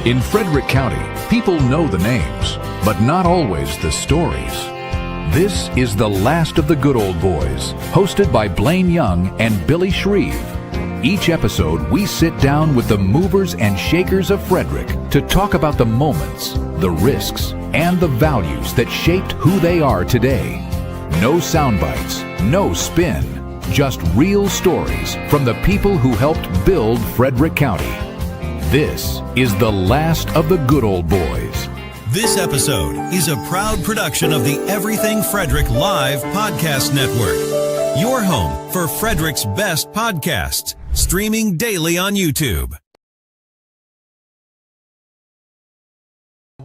In Frederick County, people know the names, but not always the stories. This is The Last of the Good Old Boys, hosted by Blaine Young and Billy Shreve. Each episode, we sit down with the movers and shakers of Frederick to talk about the moments, the risks, and the values that shaped who they are today. No sound bites, no spin, just real stories from the people who helped build Frederick County. This is The Last of the Good Old Boys. This episode is a proud production of the Everything Frederick Live Podcast Network. Your home for Frederick's best podcasts, streaming daily on YouTube.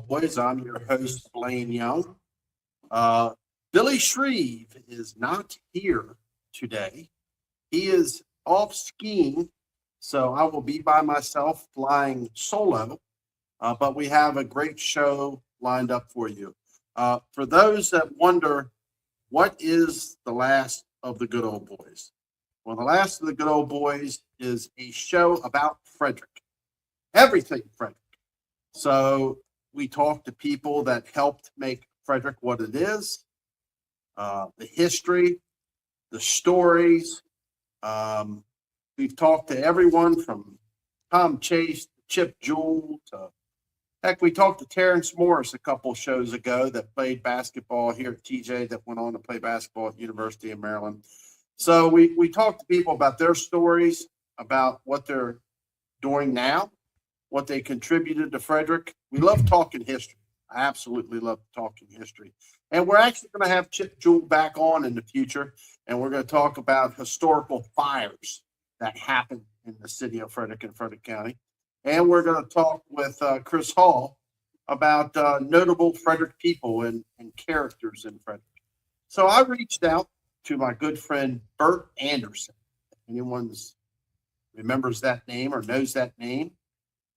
Boys, I'm your host, Blaine Young. Billy Shreve is not here today. He is off skiing, so I will be by myself flying solo, but we have a great show lined up for you. For those that wonder, what is The Last of the Good Old Boys? Well, The Last of the Good Old Boys is a show about Frederick, everything Frederick. So we talk to people that helped make Frederick what it is, the history, the stories. We've talked to everyone from Tom Chase, Chip Jewell, to heck, we talked to Terrence Morris a couple shows ago that played basketball here at TJ, that went on to play basketball at University of Maryland. So we talked to people about their stories, about what they're doing now, what they contributed to Frederick. We love talking history. I absolutely love talking history. And we're actually going to have Chip Jewell back on in the future, and we're going to talk about historical fires that happened in the city of Frederick and Frederick County. And we're going to talk with Chris Hall about notable Frederick people and characters in Frederick. So I reached out to my good friend Bert Anderson. If anyone remembers that name or knows that name,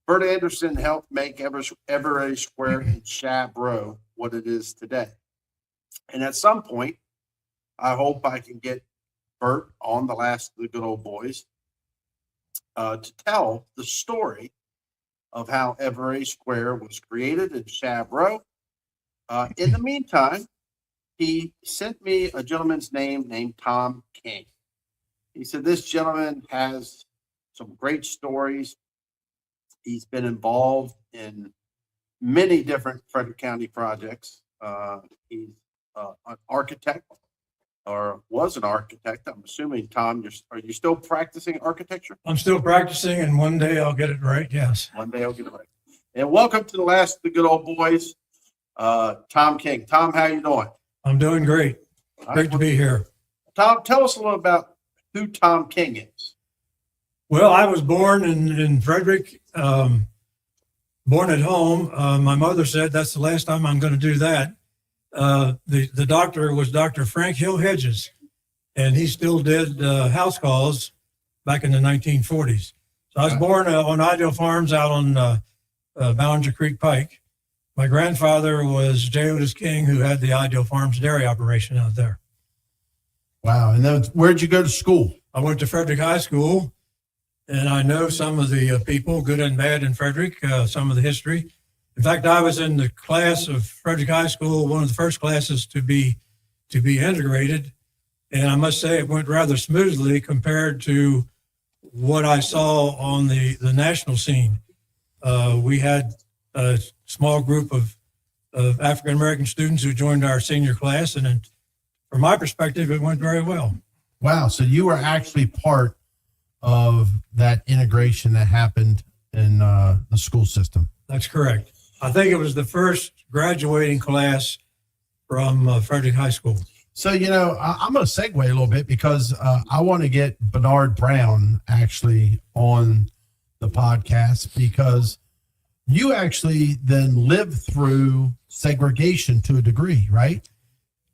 Bert Anderson helped make Everett Square in Shreve what it is today. And at some point, I hope I can get Bert on The Last of the Good Old Boys to tell the story of how Everett Square was created in Shreve. In the meantime, he sent me a gentleman's name named Tom King. He said this gentleman has some great stories. He's been involved in many different Frederick County projects. He's an architect, or was an architect. I'm assuming, Tom, are you still practicing architecture? I'm still practicing, and one day I'll get it right, yes. One day I'll get it right. And welcome to The Last of the Good Old Boys, Tom King. Tom, how you doing? I'm doing great. Great to be here. Tom, tell us a little about who Tom King is. Well, I was born in Frederick, born at home. My mother said that's the last time I'm going to do that. The doctor was Dr. Frank Hill Hedges, and he still did house calls back in the 1940s. So I was born on Ideal Farms out on Ballinger Creek Pike. My grandfather was J. Otis King, who had the Ideal Farms dairy operation out there. Wow. And then where'd you go to school? I went to Frederick High School, and I know some of the people, good and bad, in Frederick, some of the history. In fact, I was in the class of Frederick High School, one of the first classes to be integrated. And I must say it went rather smoothly compared to what I saw on the national scene. We had a small group of African-American students who joined our senior class. And from my perspective, it went very well. Wow. So you were actually part of that integration that happened in the school system. That's correct. I think it was the first graduating class from Frederick High School. So, I'm going to segue a little bit because I want to get Bernard Brown actually on the podcast, because you actually then lived through segregation to a degree, right?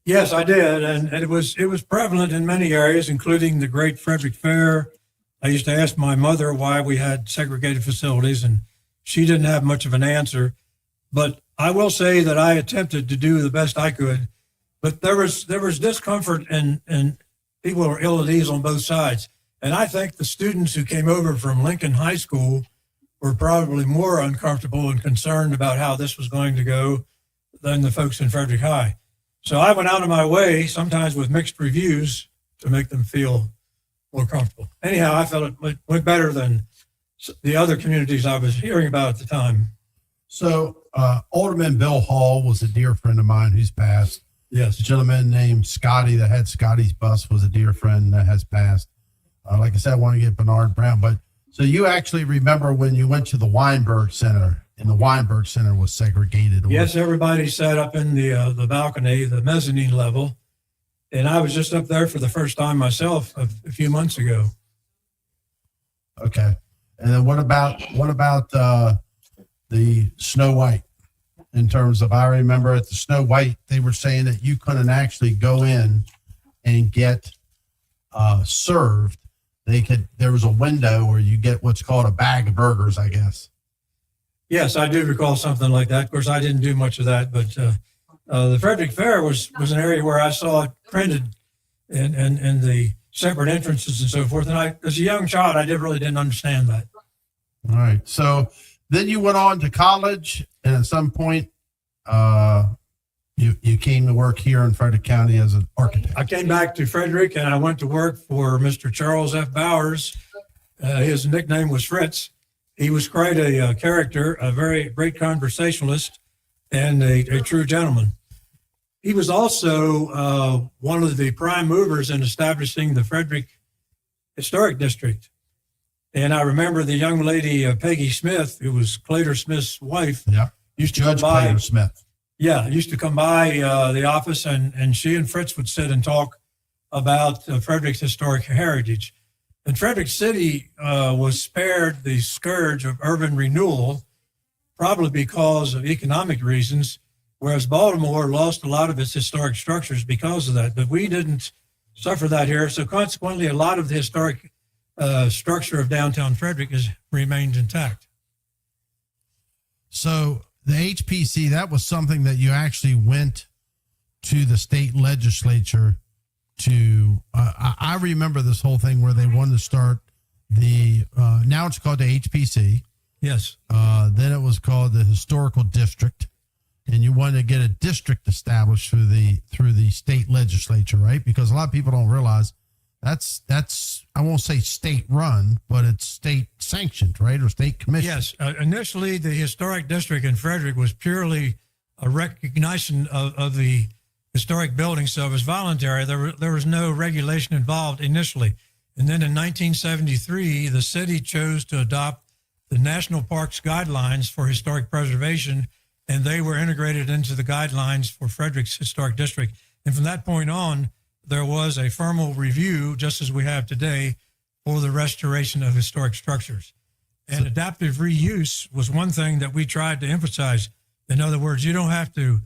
Yes, I did. And it was prevalent in many areas, including the Great Frederick Fair. I used to ask my mother why we had segregated facilities, and she didn't have much of an answer. But I will say that I attempted to do the best I could. But there was discomfort, and people were ill at ease on both sides. And I think the students who came over from Lincoln High School were probably more uncomfortable and concerned about how this was going to go than the folks in Frederick High. So I went out of my way, sometimes with mixed reviews, to make them feel more comfortable. Anyhow, I felt it went better than the other communities I was hearing about at the time. So Alderman Bill Hall was a dear friend of mine who's passed. Yes. A gentleman named Scotty that had Scotty's bus was a dear friend that has passed. Like I said, I want to get Bernard Brown, but so you actually remember when you went to the Weinberg Center, and the Weinberg Center was segregated? Yes, everybody sat up in the balcony, the mezzanine level, and I was just up there for the first time myself a few months ago. Okay, and then what about the Snow White? In terms of, I remember at the Snow White, they were saying that you couldn't actually go in and get served. There was a window where you get what's called a bag of burgers, I guess. Yes, I do recall something like that. Of course, I didn't do much of that, but the Frederick Fair was an area where I saw it printed in the separate entrances and so forth. And as a young child, I really didn't understand that. All right. So then you went on to college, and at some point, you came to work here in Frederick County as an architect. I came back to Frederick, and I went to work for Mr. Charles F. Bowers. His nickname was Fritz. He was quite a character, a very great conversationalist, and a true gentleman. He was also one of the prime movers in establishing the Frederick Historic District. And I remember the young lady, Peggy Smith, who was Claytor Smith's wife. Yeah. Used to Judge come by. Claytor Smith. Yeah, used to come by the office, and she and Fritz would sit and talk about Frederick's historic heritage. And Frederick City was spared the scourge of urban renewal, probably because of economic reasons, whereas Baltimore lost a lot of its historic structures because of that. But we didn't suffer that here. So consequently, a lot of the historic structure of downtown Frederick has remained intact. So the HPC, that was something that you actually went to the state legislature to, I remember this whole thing where they wanted to start now it's called the HPC. Yes. Then it was called the Historical District, and you wanted to get a district established through the state legislature, right? Because a lot of people don't realize that's I won't say state run, but it's state sanctioned, right? Or state commissioned. Yes. Initially, the historic district in Frederick was purely a recognition of the historic building, so it was voluntary. There was no regulation involved initially. And then in 1973, the city chose to adopt the National Parks Guidelines for Historic Preservation, and they were integrated into the guidelines for Frederick's Historic District. And from that point on, there was a formal review, just as we have today, for the restoration of historic structures. And adaptive reuse was one thing that we tried to emphasize. In other words, you don't have to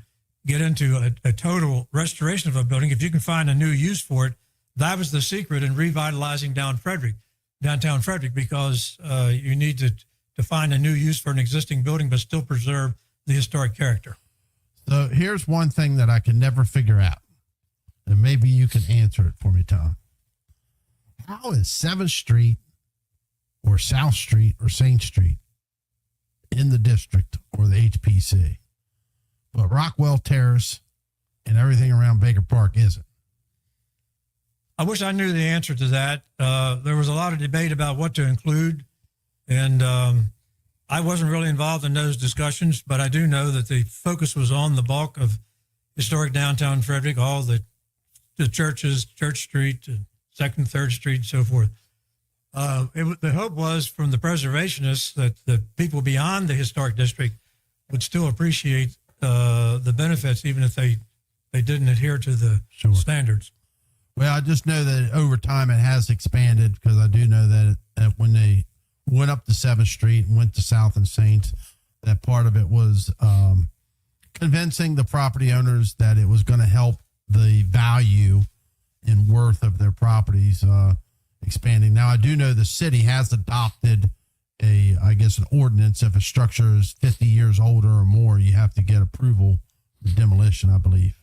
get into a total restoration of a building. If you can find a new use for it, that was the secret in revitalizing downtown Frederick, because you need to find a new use for an existing building, but still preserve the historic character. So here's one thing that I can never figure out, and maybe you can answer it for me, Tom. How is 7th Street or South Street or Saint Street in the district or the HPC, but Rockwell Terrace and everything around Baker Park isn't? I wish I knew the answer to that. There was a lot of debate about what to include, and I wasn't really involved in those discussions, but I do know that the focus was on the bulk of historic downtown Frederick, all the churches, Church Street, 2nd, 3rd Street, and so forth. The hope was from the preservationists that the people beyond the historic district would still appreciate the benefits, even if they didn't adhere to the standards. Well, I just know that over time it has expanded, because I do know that when they went up to 7th Street and went to South and Saints, that part of it was convincing the property owners that it was going to help the value and worth of their properties expanding. Now, I do know the city has adopted an ordinance. If a structure is 50 years older or more, you have to get approval for demolition, I believe.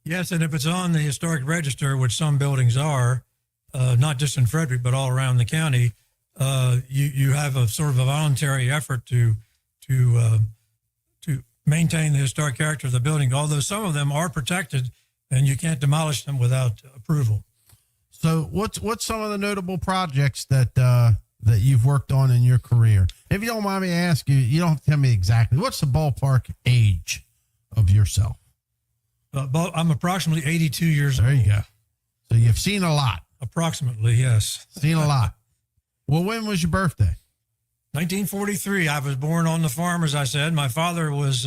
Yes, and if it's on the historic register, which some buildings are, not just in Frederick, but all around the county, you have a sort of a voluntary effort to maintain the historic character of the building, although some of them are protected and you can't demolish them without approval. So what's some of the notable projects that you've worked on in your career? If you don't mind me asking, you don't have to tell me exactly. What's the ballpark age of yourself? I'm approximately 82 years old. There you go. So you've seen a lot. Approximately, yes. Seen a lot. Well, when was your birthday? 1943. I was born on the farm, as I said. My father was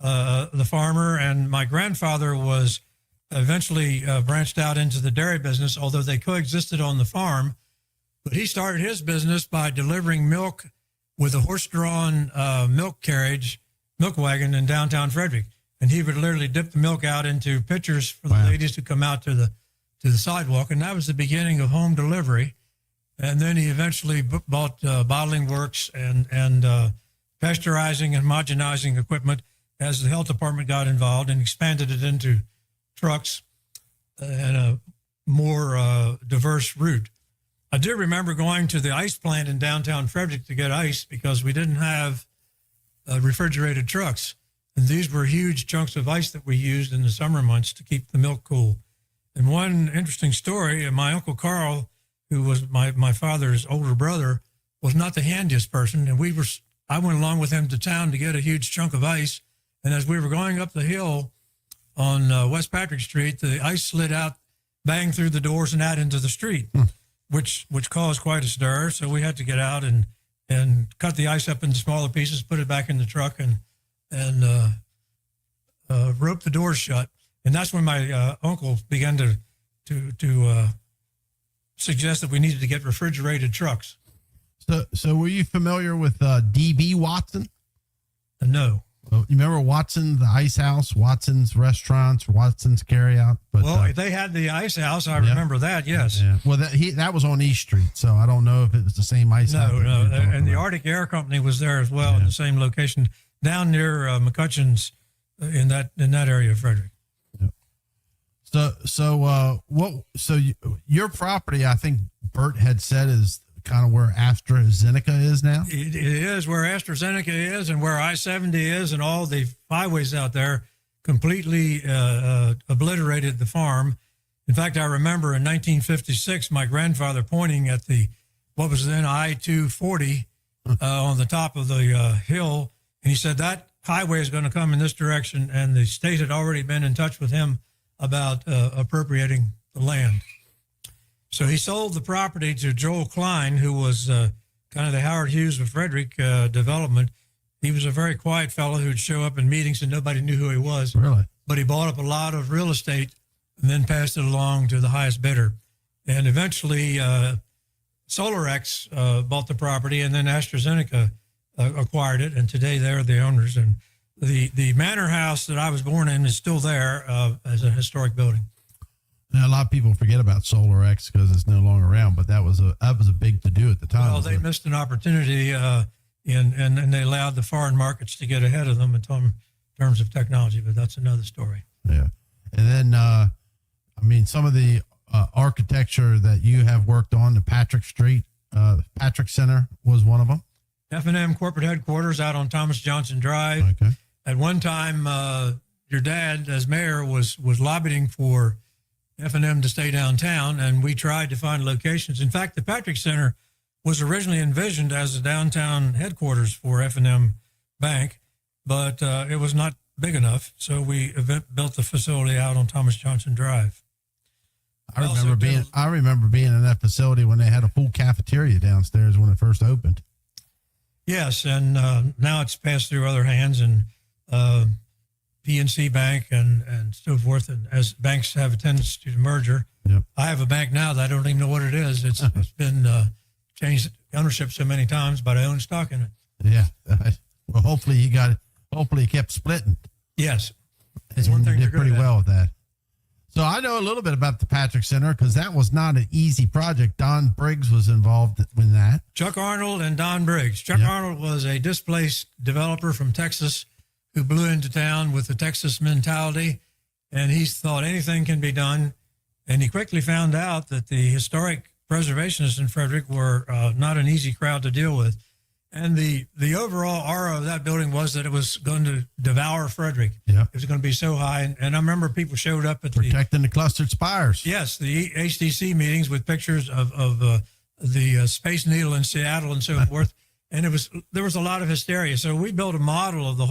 the farmer, and my grandfather was eventually branched out into the dairy business, although they coexisted on the farm. But he started his business by delivering milk with a horse-drawn milk wagon in downtown Frederick. And he would literally dip the milk out into pitchers for the ladies to come out to the sidewalk. And that was the beginning of home delivery. And then he eventually bought bottling works and pasteurizing and homogenizing equipment as the health department got involved and expanded it into trucks and a more diverse route. I do remember going to the ice plant in downtown Frederick to get ice because we didn't have refrigerated trucks. And these were huge chunks of ice that we used in the summer months to keep the milk cool. And one interesting story, my Uncle Carl, who was my father's older brother, was not the handiest person. And I went along with him to town to get a huge chunk of ice. And as we were going up the hill on West Patrick Street, the ice slid out, banged through the doors and out into the street, which caused quite a stir. So we had to get out and cut the ice up into smaller pieces, put it back in the truck, and rope the doors shut. And that's when my uncle began to suggest that we needed to get refrigerated trucks. So were you familiar with D.B. Watson? No. Well, you remember Watson, the Ice House, Watson's Restaurants, Watson's Carryout? But, they had the Ice House. I remember that, yes. Yeah. Well, that was on East Street, so I don't know if it was the same Ice House. No. And the Arctic Air Company was there as well in the same location down near McCutcheon's in that area of Frederick. Yep. So your property, I think Bert had said, is kind of where AstraZeneca is now? It is where AstraZeneca is and where I-70 is, and all the highways out there completely obliterated the farm. In fact, I remember in 1956, my grandfather pointing at what was then I-240 on the top of the hill, and he said, that highway is going to come in this direction, and the state had already been in touch with him about appropriating the land. So he sold the property to Joel Klein, who was kind of the Howard Hughes of Frederick development. He was a very quiet fellow who'd show up in meetings and nobody knew who he was. Really? But he bought up a lot of real estate and then passed it along to the highest bidder. And eventually SolarX bought the property, and then AstraZeneca acquired it. And today they're the owners. And the manor house that I was born in is still there as a historic building. Now, a lot of people forget about SolarX because it's no longer around, but that was a big to do at the time. Well, they missed an opportunity, and they allowed the foreign markets to get ahead of them in terms of technology, but that's another story. Yeah. And then, some of the architecture that you have worked on, the Patrick Street, Patrick Center was one of them. F&M corporate headquarters out on Thomas Johnson Drive. Okay. At one time, your dad, as mayor, was lobbying for F&M to stay downtown, and we tried to find locations. In fact, the Patrick Center was originally envisioned as a downtown headquarters for F&M Bank, but it was not big enough, so we built the facility out on Thomas Johnson Drive. I remember being in that facility when they had a full cafeteria downstairs when it first opened. Yes, and now it's passed through other hands, and PNC Bank and so forth. And as banks have a tendency to merger, yep. I have a bank now that I don't even know what it is. It's been changed ownership so many times, but I own stock in it. Yeah. Well, hopefully you kept splitting. Yes. That's one thing you did pretty well with that. So I know a little bit about the Patrick Center because that was not an easy project. Don Briggs was involved in that. Chuck Arnold and Don Briggs. Chuck Arnold was a displaced developer from Texas who blew into town with the Texas mentality, and he thought anything can be done. And he quickly found out that the historic preservationists in Frederick were not an easy crowd to deal with. And the overall aura of that building was that it was going to devour Frederick. Yeah. It was going to be so high. And I remember people showed up at Protecting the clustered spires. Yes, the HDC meetings with pictures of the Space Needle in Seattle and so forth. And there was a lot of hysteria. So we built a model of the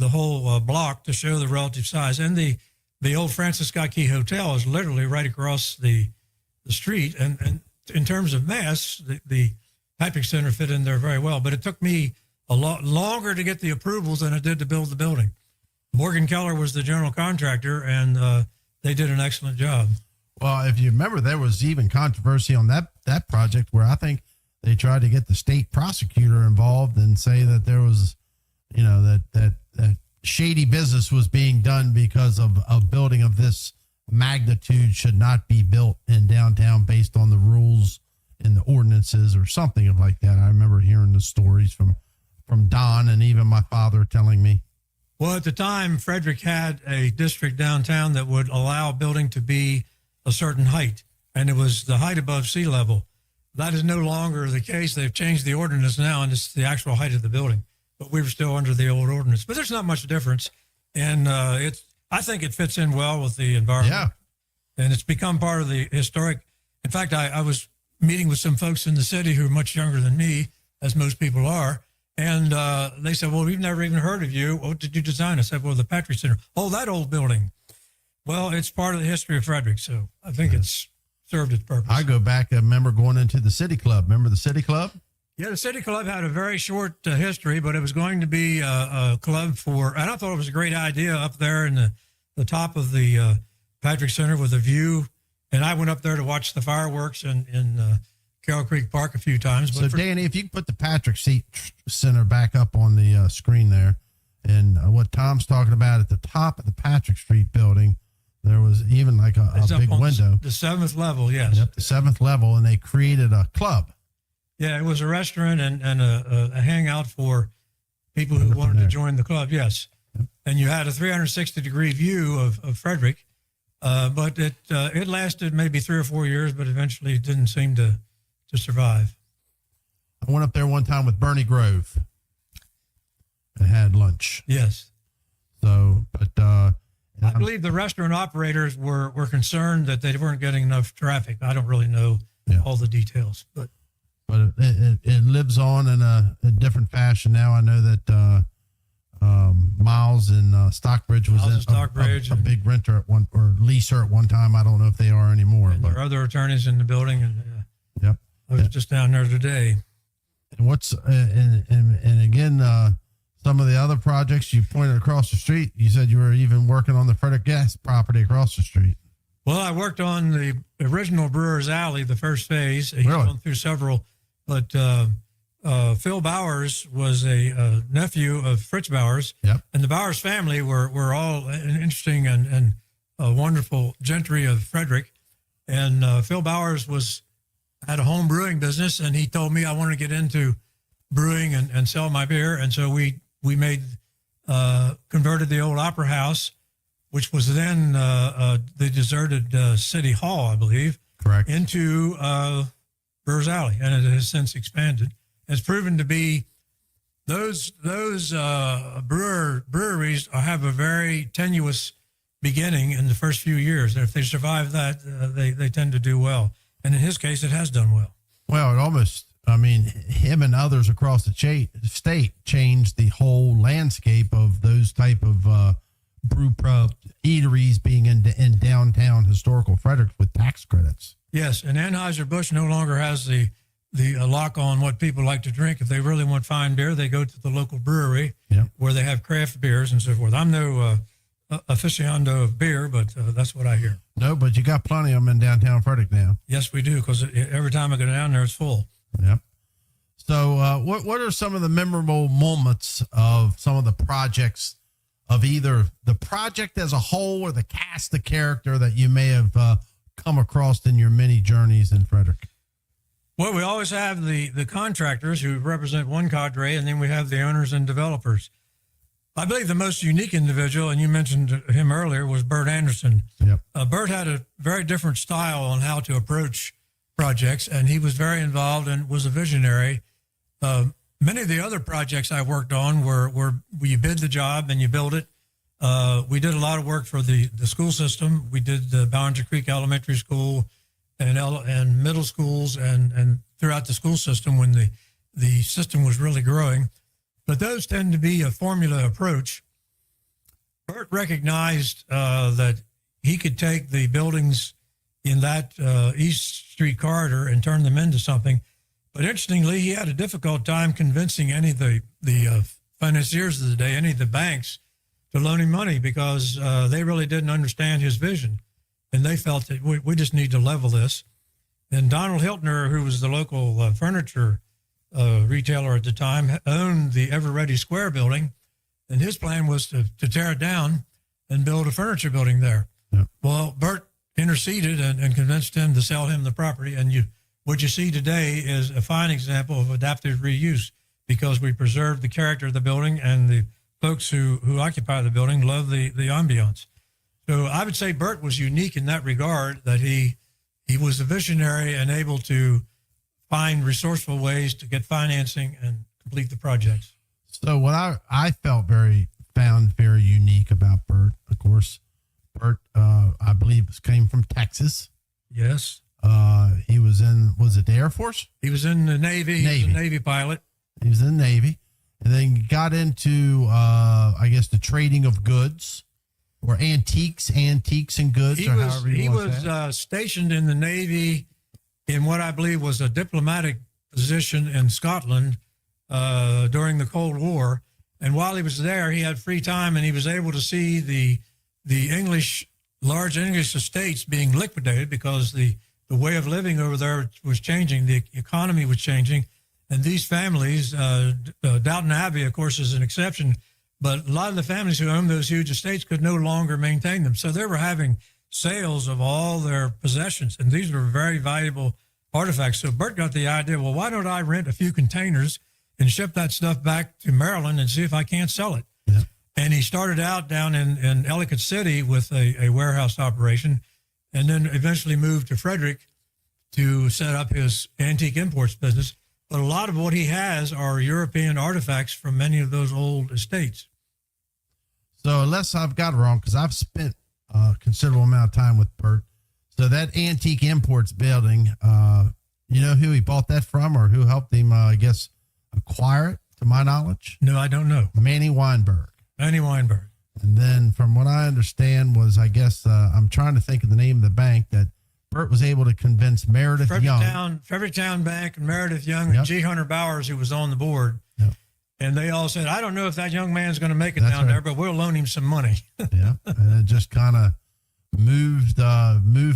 whole block to show the relative size. And the old Francis Scott Key Hotel is literally right across the street. And in terms of mass, the Patrick Center fit in there very well. But it took me a lot longer to get the approvals than it did to build the building. Morgan Keller was the general contractor, and they did an excellent job. Well, if you remember, there was even controversy on that project where I think they tried to get the state prosecutor involved and say that there was, that shady business was being done because of a building of this magnitude should not be built in downtown based on the rules in the ordinances or something of like that. I remember hearing the stories from Don and even my father telling me. Well, at the time, Frederick had a district downtown that would allow a building to be a certain height, and it was the height above sea level. That is no longer the case. They've changed the ordinance now, and it's the actual height of the building. But we were still under the old ordinance. But there's not much difference, and I think it fits in well with the environment. Yeah. And it's become part of the historic. In fact, I was meeting with some folks in the city who are much younger than me, as most people are, and they said, well, we've never even heard of you. What did you design? I said, well, the Patrick Center. Oh, that old building. Well, it's part of the history of Frederick, so I think it's served its purpose. I go back, I remember going into the City Club. Remember the City Club? Yeah, the City Club had a very short history, but it was going to be a club and I thought it was a great idea up there in the top of the Patrick Center with a view. And I went up there to watch the fireworks in Carroll Creek Park a few times. So, Danny, if you could put the Patrick Center back up on the screen there, and what Tom's talking about at the top of the Patrick Street building, there was even like a big window. The 7th level, yes. Yep, the 7th level, and they created a club. Yeah, it was a restaurant and a hangout for people who wanted to join the club, yes. Yep. And you had a 360-degree view of Frederick. But it lasted maybe 3 or 4 years, but eventually it didn't seem to survive. I went up there one time with Bernie Grove and had lunch. Yes. So, but I believe the restaurant operators were concerned that they weren't getting enough traffic. I don't really know all the details, but it lives on in a different fashion now. I know that Miles in Stockbridge was a big renter at one, or leaser at one time. I don't know if they are anymore. And there are other attorneys in the building, and yep, I was just down there today. And what's and again, some of the other projects you pointed across the street. You said you were even working on the Frederick Gas property across the street. Well, I worked on the original Brewer's Alley, the first phase. He's Really? gone through several, but Phil Bowers was a nephew of Fritz Bowers. Yep. And the Bowers family were all interesting and wonderful gentry of Frederick. And Phil Bowers had a home brewing business, and he told me I wanted to get into brewing and sell my beer. And so we converted the old Opera House, which was then the deserted City Hall, I believe. Correct. Into Brewer's Alley, and it has since expanded. It's proven to be those breweries have a very tenuous beginning in the first few years. And if they survive that, they tend to do well. And in his case, it has done well. Well, it almost, him and others across the state changed the whole landscape of those type of brew pub eateries being in downtown historical Frederick with tax credits. Yes, and Anheuser-Busch no longer has the lock on what people like to drink. If they really want fine beer, they go to the local brewery where they have craft beers and so forth. I'm no aficionado of beer, but that's what I hear. No, but you got plenty of them in downtown Frederick now. Yes, we do, because every time I go down there, it's full. Yep. So what are some of the memorable moments of some of the projects of either the project as a whole or the cast of character that you may have come across in your many journeys in Frederick? Well, we always have the contractors who represent one cadre, and then we have the owners and developers. I believe the most unique individual, and you mentioned him earlier, was Bert Anderson. Yep. Bert had a very different style on how to approach projects, and he was very involved and was a visionary. Many of the other projects I worked on were you bid the job and you build it. We did a lot of work for the school system. We did the Ballinger Creek Elementary School and middle schools and throughout the school system when the system was really growing. But those tend to be a formula approach. Bert recognized that he could take the buildings in that East Street corridor and turn them into something. But interestingly, he had a difficult time convincing any of the financiers of the day, any of the banks, to loan him money because they really didn't understand his vision. And they felt that we just need to level this. And Donald Hiltner, who was the local furniture retailer at the time, owned the Ever Ready Square building. And his plan was to tear it down and build a furniture building there. Yep. Well, Bert interceded and convinced him to sell him the property. And what you see today is a fine example of adaptive reuse because we preserved the character of the building and the folks who occupy the building love the ambiance. So I would say Bert was unique in that regard, that he was a visionary and able to find resourceful ways to get financing and complete the projects. So what I found very unique about Bert, of course, Bert, I believe came from Texas. Yes. He was it the Air Force? He was in the Navy. He was a Navy pilot. He was in the Navy and then got into, I guess, the trading of goods or antiques and goods. He was stationed in the Navy in what I believe was a diplomatic position in Scotland during the Cold War. And while he was there, he had free time and he was able to see the large English estates being liquidated because the way of living over there was changing. The economy was changing. And these families, Downton Abbey, of course, is an exception, but a lot of the families who owned those huge estates could no longer maintain them. So they were having sales of all their possessions, and these were very valuable artifacts. So Bert got the idea, well, why don't I rent a few containers and ship that stuff back to Maryland and see if I can't sell it? Yeah. And he started out down in Ellicott City with a warehouse operation and then eventually moved to Frederick to set up his antique imports business. But a lot of what he has are European artifacts from many of those old estates. So unless I've got it wrong, because I've spent a considerable amount of time with Bert. So that antique imports building, you know who he bought that from or who helped him, I guess, acquire it, to my knowledge? No, I don't know. Manny Weinberg. Manny Weinberg. And then from what I understand was, I guess, I'm trying to think of the name of the bank that Bert was able to convince Meredith Young. Fredericktown Bank and Meredith Young and G. Hunter Bowers, who was on the board. Yep. And they all said, I don't know if that young man's going to make it That's down right. there, but we'll loan him some money. Yeah. And it just kind of moved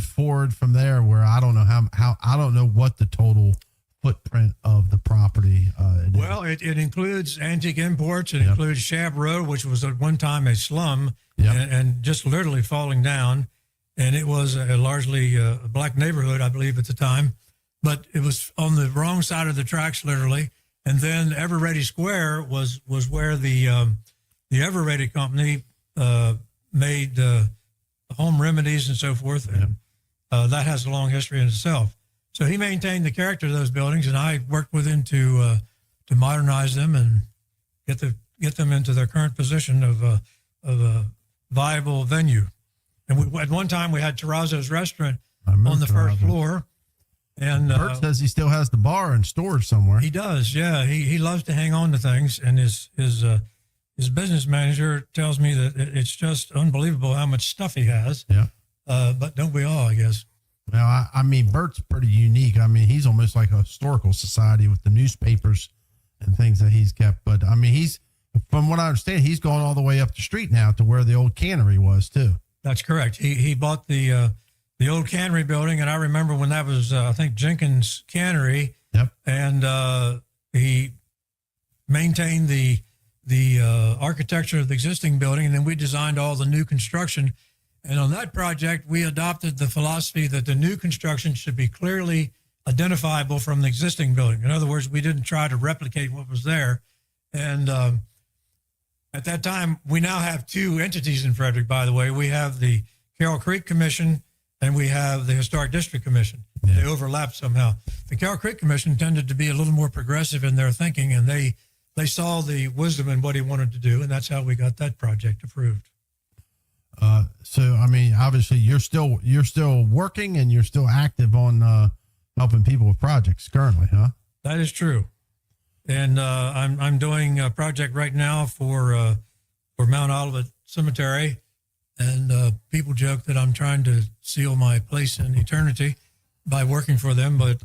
forward from there, where I don't know how I don't know what the total footprint of the property Well, it includes antique imports. It includes Shab Road, which was at one time a slum and just literally falling down. And it was largely a black neighborhood, I believe, at the time. But it was on the wrong side of the tracks, literally. And then Ever Ready Square was where the Ever Ready company made home remedies and so forth. And that has a long history in itself. So he maintained the character of those buildings, and I worked with him to modernize them and get them into their current position of a viable venue. And at one time we had Terrazzo's restaurant on the first floor. And Bert says he still has the bar in storage somewhere. He does, yeah. He loves to hang on to things, and his business manager tells me that it's just unbelievable how much stuff he has. Yeah. But don't we all, I guess? Well, I mean, Bert's pretty unique. I mean, he's almost like a historical society with the newspapers and things that he's kept. But I mean, from what I understand, he's going all the way up the street now to where the old cannery was too. That's correct. He bought the old cannery building, and I remember when that was, I think, Jenkins Cannery. Yep. And he maintained the architecture of the existing building, and then we designed all the new construction. And on that project, we adopted the philosophy that the new construction should be clearly identifiable from the existing building. In other words, we didn't try to replicate what was there. And At that time, we now have two entities in Frederick, by the way. We have the Carroll Creek Commission and we have the Historic District Commission. Yeah. They overlap somehow. The Carroll Creek Commission tended to be a little more progressive in their thinking, and they saw the wisdom in what he wanted to do, and that's how we got that project approved. So, I mean, obviously you're still working and you're still active on helping people with projects currently, huh? That is true. And I'm doing a project right now for Mount Olivet Cemetery, and people joke that I'm trying to seal my place in eternity by working for them, but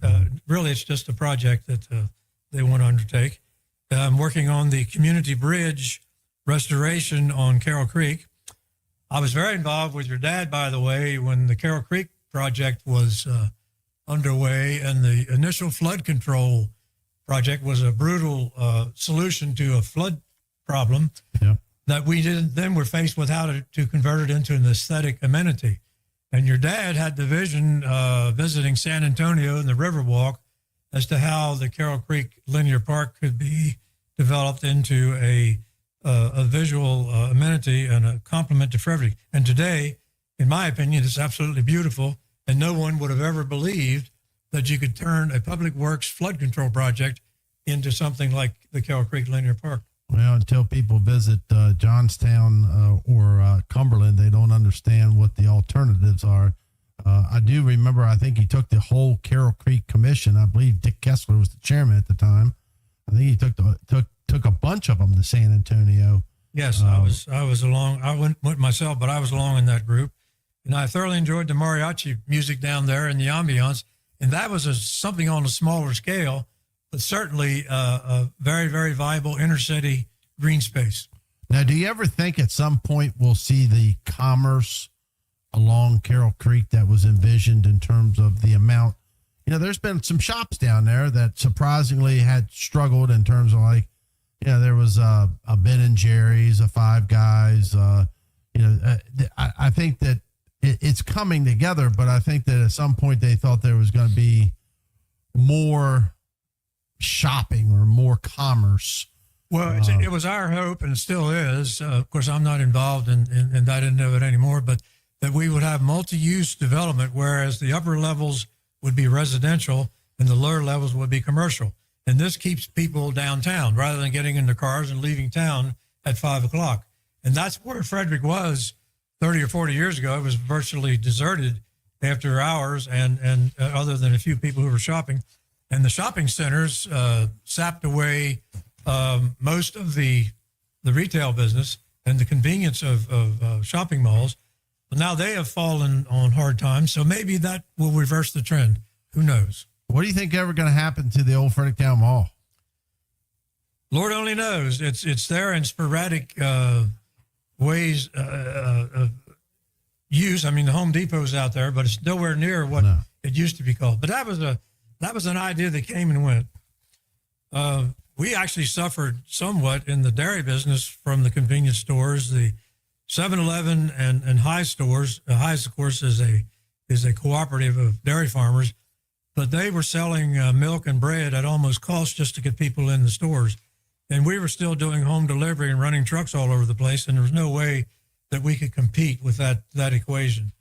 really it's just a project that they want to undertake. I'm working on the community bridge restoration on Carroll Creek. I was very involved with your dad, by the way, when the Carroll Creek project was underway, and the initial flood control project was a brutal solution to a flood problem that we then were faced with how to convert it into an aesthetic amenity. And your dad had the vision visiting San Antonio and the Riverwalk as to how the Carroll Creek Linear Park could be developed into a visual amenity and a complement to Frederick. And today, in my opinion, it's absolutely beautiful, and no one would have ever believed that you could turn a public works flood control project into something like the Carroll Creek Linear Park. Well, until people visit Johnstown or Cumberland, they don't understand what the alternatives are. I do remember, I think he took the whole Carroll Creek Commission. I believe Dick Kessler was the chairman at the time. I think he took a bunch of them to San Antonio. Yes, I was along. I went myself, but I was along in that group. And I thoroughly enjoyed the mariachi music down there and the ambiance. And that was something on a smaller scale, but certainly a very, very viable inner city green space. Now, do you ever think at some point we'll see the commerce along Carroll Creek that was envisioned in terms of the amount? You know, there's been some shops down there that surprisingly had struggled in terms of, like, you know, there was a Ben and Jerry's, a Five Guys. I think that it's coming together, but I think that at some point they thought there was going to be more shopping or more commerce. Well, it was our hope, and it still is. Of course, I'm not involved in that end of it anymore, but that we would have multi-use development, whereas the upper levels would be residential and the lower levels would be commercial. And this keeps people downtown rather than getting in their cars and leaving town at 5 o'clock. And that's where Frederick was 30 or 40 years ago. It was virtually deserted after hours and other than a few people who were shopping. And the shopping centers sapped away most of the retail business and the convenience of shopping malls. But now they have fallen on hard times. So maybe that will reverse the trend. Who knows? What do you think ever going to happen to the old Fredericktown Mall? Lord only knows. It's there in sporadic ways of use. I mean, the Home Depot's out there, but it's nowhere near what it used to be called. But that was an idea that came and went. We actually suffered somewhat in the dairy business from the convenience stores, the 7-Eleven and High stores. High's, of course, is a cooperative of dairy farmers, but they were selling milk and bread at almost cost just to get people in the stores. And we were still doing home delivery and running trucks all over the place, and there was no way that we could compete with that equation.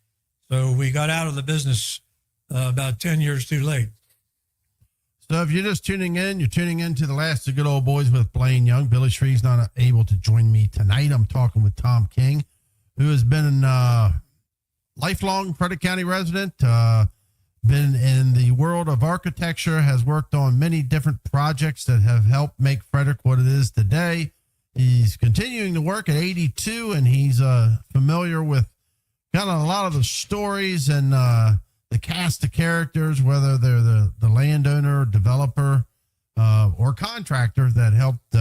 So we got out of the business about 10 years too late. So if you're just tuning in, you're tuning in to the Last of Good Old Boys with Blaine Young. Billy Shreve's not able to join me tonight. I'm talking with Tom King, who has been a lifelong Frederick County resident, been in the world of architecture, has worked on many different projects that have helped make Frederick what it is today. He's continuing to work at 82, and he's familiar with kind of a lot of the stories and the cast of characters, whether they're the landowner, developer, or contractor that helped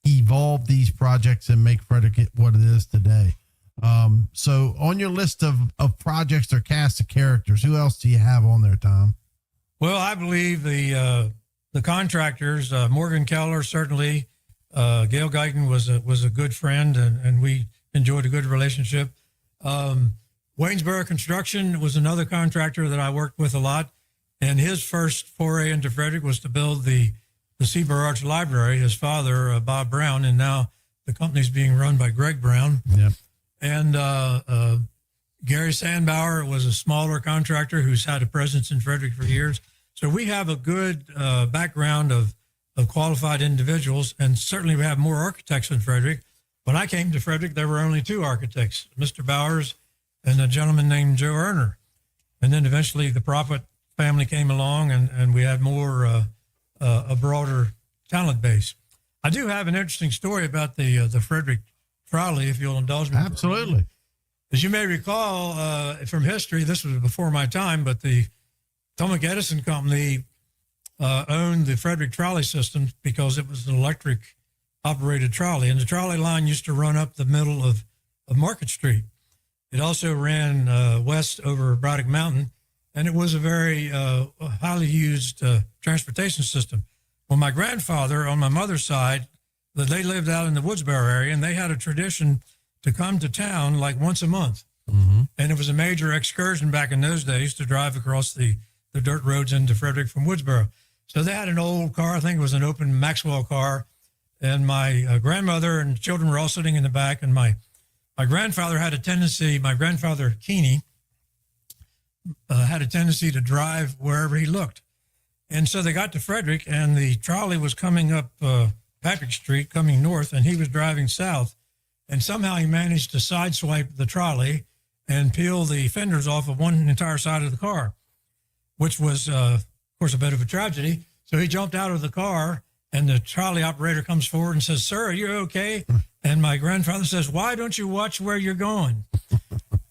evolve these projects and make Frederick what it is today. So on your list of projects or cast of characters, who else do you have on there, Tom? Well, I believe the contractors, Morgan Keller, certainly, Gail Guyton was a good friend, and we enjoyed a good relationship. Waynesboro Construction was another contractor that I worked with a lot, and his first foray into Frederick was to build the Seaver Arch Library. His father, Bob Brown, and now The company's being run by Greg Brown. Yeah. And Gary Sandbauer was a smaller contractor who's had a presence in Frederick for years. So we have a good background of qualified individuals, and certainly we have more architects in Frederick. When I came to Frederick, there were only 2 architects, Mr. Bowers and a gentleman named Joe Erner. And then eventually the Prophet family came along, and we had more, a broader talent base. I do have an interesting story about the Frederick trolley, if you'll indulge me. Absolutely. As you may recall from history, this was before my time, but the Potomac Edison Company owned the Frederick trolley system because it was an electric operated trolley. And the trolley line used to run up the middle of Market Street. It also ran west over Braddock Mountain, and it was a very highly used transportation system. Well, my grandfather on my mother's side, they lived out in the Woodsboro area, and they had a tradition to come to town like once a month. Mm-hmm. And it was a major excursion back in those days to drive across the dirt roads into Frederick from Woodsboro. So they had an old car, I think it was an open Maxwell car, and my grandmother and children were all sitting in the back, and my grandfather had a tendency, my grandfather Keeney, had a tendency to drive wherever he looked. And so they got to Frederick, and the trolley was coming up Patrick Street, coming north, and he was driving south. And somehow he managed to sideswipe the trolley and peel the fenders off of one entire side of the car, which was, of course, a bit of a tragedy. So he jumped out of the car, and the trolley operator comes forward and says, "Sir, are you okay?" And my grandfather says, "Why don't you watch where you're going?"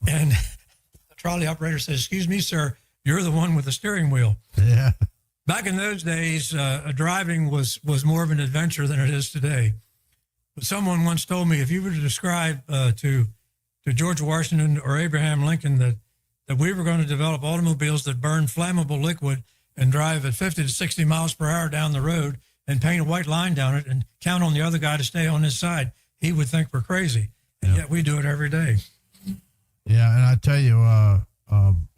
And the trolley operator says, "Excuse me, sir, you're the one with the steering wheel." Yeah. Back in those days, driving was more of an adventure than it is today. But someone once told me, if you were to describe to George Washington or Abraham Lincoln that we were going to develop automobiles that burn flammable liquid and drive at 50 to 60 miles per hour down the road and paint a white line down it and count on the other guy to stay on his side, he would think we're crazy. And yet we do it every day. Yeah, and I tell you, a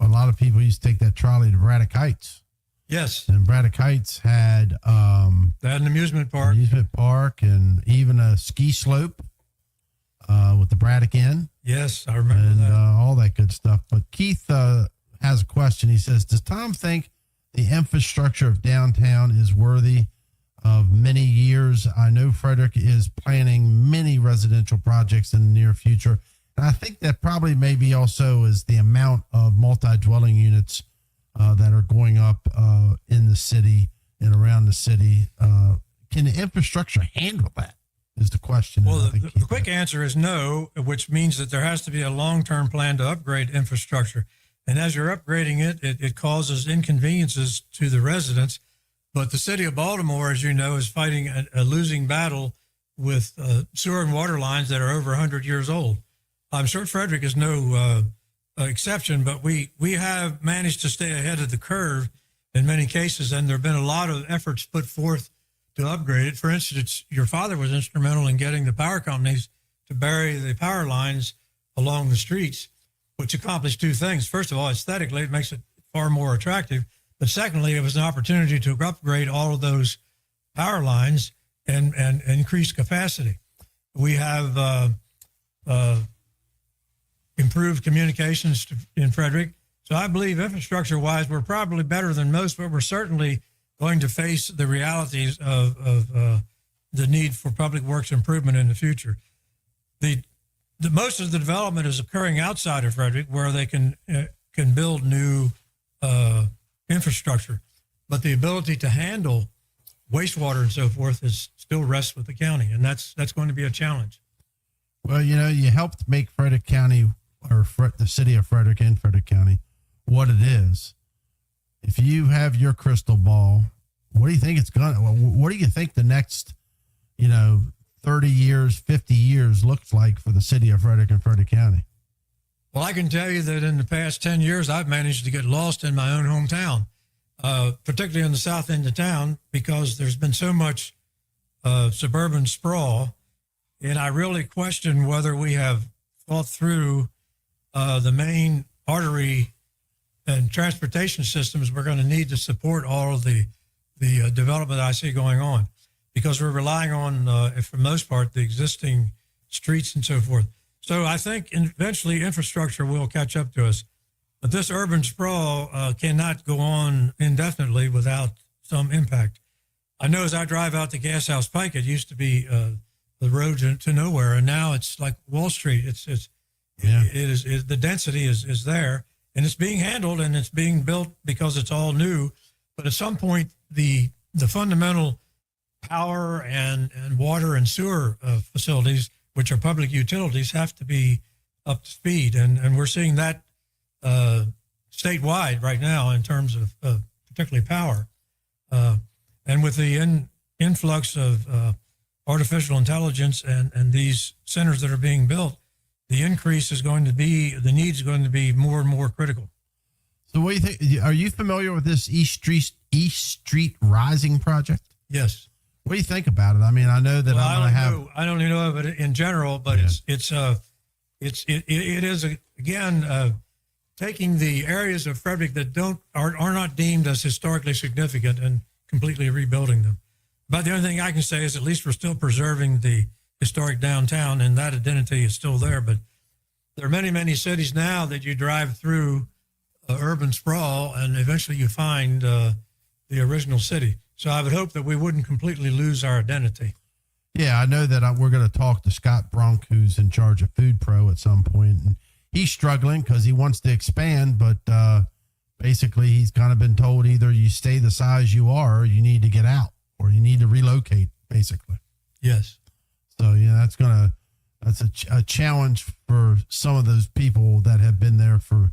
lot of people used to take that trolley to Braddock Heights. Yes. And Braddock Heights had They had an amusement park. And even a ski slope with the Braddock Inn. Yes, I remember and that. all that good stuff. But Keith has a question. He says, does Tom think the infrastructure of downtown is worthy of many years? I know Frederick is planning many residential projects in the near future. And I think that probably maybe also is the amount of multi-dwelling units that are going up in the city and around the city. Can the infrastructure handle that is the question. Well, the quick answer is no, which means that there has to be a long-term plan to upgrade infrastructure. And as you're upgrading it causes inconveniences to the residents. But the city of Baltimore, as you know, is fighting a losing battle with sewer and water lines that are over 100 years old. I'm sure Frederick is no exception, but we have managed to stay ahead of the curve in many cases, and there have been a lot of efforts put forth to upgrade it. For instance, your father was instrumental in getting the power companies to bury the power lines along the streets, which accomplished 2 things. First of all, aesthetically, it makes it far more attractive. But secondly, it was an opportunity to upgrade all of those power lines and increase capacity. We have improved communications in Frederick. So I believe infrastructure-wise, we're probably better than most, but we're certainly going to face the realities of the need for public works improvement in the future. The most of the development is occurring outside of Frederick, where they can build new infrastructure, but the ability to handle wastewater and so forth is still rests with the county, and that's going to be a challenge. Well, you know, you helped make Frederick County, or the city of Frederick and Frederick County, what it is. If you have your crystal ball, what do you think what do you think the next, 30 years, 50 years looks like for the city of Frederick and Frederick County? Well, I can tell you that in the past 10 years, I've managed to get lost in my own hometown, particularly in the south end of town, because there's been so much suburban sprawl. And I really question whether we have thought through the main artery and transportation systems we're going to need to support all of the development I see going on. because we're relying on, for the most part, the existing streets and so forth. So I think eventually infrastructure will catch up to us. But this urban sprawl cannot go on indefinitely without some impact. I know as I drive out to Gas House Pike, it used to be the road to nowhere, and now it's like Wall Street. The density is there, and it's being handled, and it's being built because it's all new. But at some point, the fundamental power and water and sewer facilities, which are public utilities, have to be up to speed, and we're seeing that statewide right now in terms of particularly power. And with the influx of artificial intelligence and these centers that are being built, the increase is going to be, the need is going to be more and more critical. So what do you think? Are you familiar with this East Street Rising project? Yes. What do you think about it? I mean, I know that Well, I don't even know of it in general, but Yeah. it is again taking the areas of Frederick that are not deemed as historically significant and completely rebuilding them. But the only thing I can say is at least we're still preserving the historic downtown, and that identity is still there. But there are many, many cities now that you drive through urban sprawl, and eventually you find the original city. So I would hope that we wouldn't completely lose our identity. Yeah, I know that we're going to talk to Scott Brunk, who's in charge of Food Pro at some point, and he's struggling because he wants to expand, but basically he's kind of been told either you stay the size you are, or you need to get out, or you need to relocate, basically. Yes. So yeah, that's a challenge for some of those people that have been there for